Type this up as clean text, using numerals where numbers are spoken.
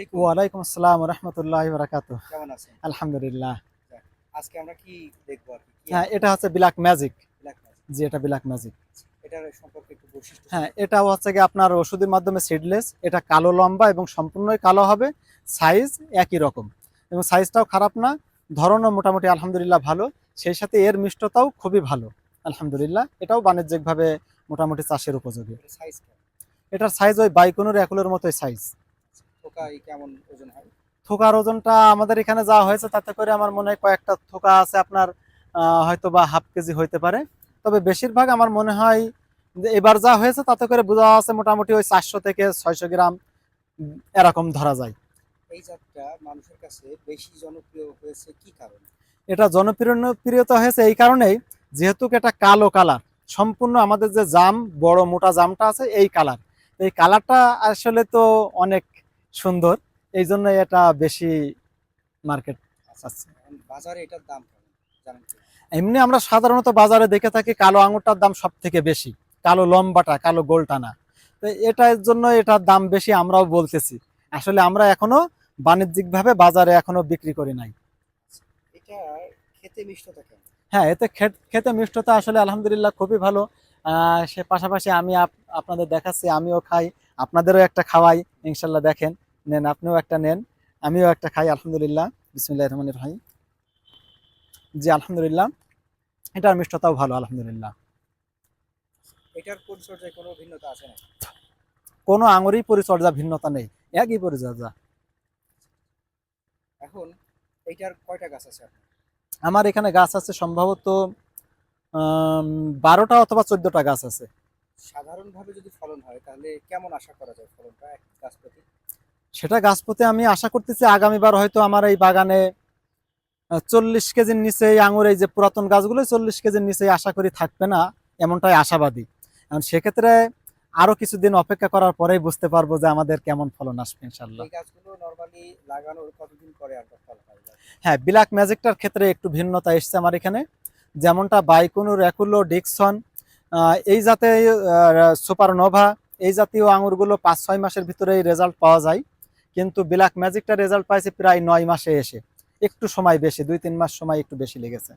আলাইকুম। ওয়ালাইকুম আসসালাম ওয়া রাহমাতুল্লাহি ওয়া বারাকাতুহু। কেমন আছেন? আলহামদুলিল্লাহ। যাক, আজকে আমরা কি দেখবো আরকি? কি হ্যাঁ, আম এটা হচ্ছে ব্ল্যাক ম্যাজিক। Black magic. জি, এটা ব্ল্যাক ম্যাজিক। এটার সম্পর্কে একটু বৈশিষ্ট্য হ্যাঁ, সম্পর্কে এটাও হচ্ছে গিয়ে আপনার ওষুধের মাধ্যমে সিডলেস। এটা কালো লম্বা এবং সম্পূর্ণই কালো হবে। সাইজ একই রকম এবং সাইজটাও খারাপ না। ধরনও মোটামুটি আলহামদুলিল্লাহ ভালো। সেই সাথে এর মিষ্টতাও খুবই ভালো। আলহামদুলিল্লাহ। এটাও বাণিজ্যিকভাবে মোটামুটি চাষের উপযোগী। এটার সাইজ কেমন? এটার সাইজ ওই বাইকুনুর একুলের মতোই সাইজ। থোকায় কেমন ওজন হয়? থোকার ওজনটা আমাদের এখানে যা হয়েছে তাতে করে আমার মনে হয় কয়েকটা থোকা আছে আপনার হয়তোবা হাফ কেজি হইতে পারে। তবে বেশিরভাগ আমার মনে হয় যে এবার যা হয়েছে তাতে করে বোঝা যাচ্ছে মোটামুটি ওই 400 থেকে 600 গ্রাম এরকম ধরা যায়। এই জাতটা মানুষের কাছে বেশি জনপ্রিয় হয়েছে কি কারণে? এটা জনপ্রিয়তা হয়েছে এই কারণেই যেহেতু এটা কালো কালার, সম্পূর্ণ আমাদের যে জাম বড় মোটা জামটা আছে এই কালার। এই কালারটা আসলে তো অনেক সুন্দর, এই জন্য এটা বেশি মার্কেট আচ্ছা, আছে। এখন বাজারে এটার দাম কেমন জানেন কি? এমনি আমরা সাধারণত বাজারে দেখে থাকি কালো আঙুরটার দাম সব থেকে বেশি, কালো লম্বাটা, কালো গোলটা না। তো এটার জন্য এটার দাম বেশি আমরাও বলতেছি। আসলে আমরা এখনো বাণিজ্যিকভাবে বাজারে এখনো বিক্রি করি নাই। এটা খেতে মিষ্টতা কেমন? হ্যাঁ, এতে খেতে মিষ্টতা আসলে আলহামদুলিল্লাহ খুবই ভালো। সে পাশাপাশি আমি আপনাদের দেখাচ্ছি, আমিও খাই, আপনাদেরও একটা খাওয়াই। ইনশাল্লাহ দেখেন, নেন, আপনিও একটা নেন, আমিও একটা খাই। আলহামদুলিল্লাহ, বিসমিল্লাহির রহমানির রহিম। জি আলহামদুলিল্লাহ, এটার মিষ্টতাও ভালো আলহামদুলিল্লাহ। এটার পরিচর্যায় কোনো ভিন্নতা আছে নাকি? কোনো আঙুরই পরিচর্যা ভিন্নতা নেই, একই পরিচর্যা। এখন এইটার কয়টা গাছ আছে আপনার? আমার এখানে গাছ আছে সম্ভবত 12টা অথবা 14টা গাছ আছে। সাধারণভাবে যদি ফলন হয় তাহলে কেমন আশা করা যায় ফলনটা এক গাছ প্রতি? সেটা গাছ প্রতি আমি আশা করতেছি আগামীবার হয়তো আমার এই বাগানে 40 কেজির নিচে এই আঙুর, এই যে পুরাতন গাছগুলো 40 কেজির নিচে আশা করি থাকবে না, এমনটাই আশাবাদী। এখন সেক্ষেত্রে আরো কিছুদিন অপেক্ষা করার পরেই বুঝতে পারবো যে আমাদের কেমন ফলন আসবে ইনশাল্লাহ। এই গাছগুলো নরমালি লাগানোর কতদিন পরে আমরা ফল পাই? হ্যাঁ, ব্ল্যাক ম্যাজিকটার ক্ষেত্রে একটু ভিন্নতা এসছে আমার এখানে। যেমনটা বাইকুনুর, একুলো, ডিকসন, এই জাতীয় সুপারনোভা, এই জাতীয় আঙুরগুলো 5-6 মাসের ভিতরেই রেজাল্ট পাওয়া যায়। কিন্তু ব্ল্যাক ম্যাজিকটা রেজাল্ট পাইছে প্রায় 9 মাসে এসে, একটু সময় বেশি, 2-3 মাস সময় একটু বেশি লেগেছে।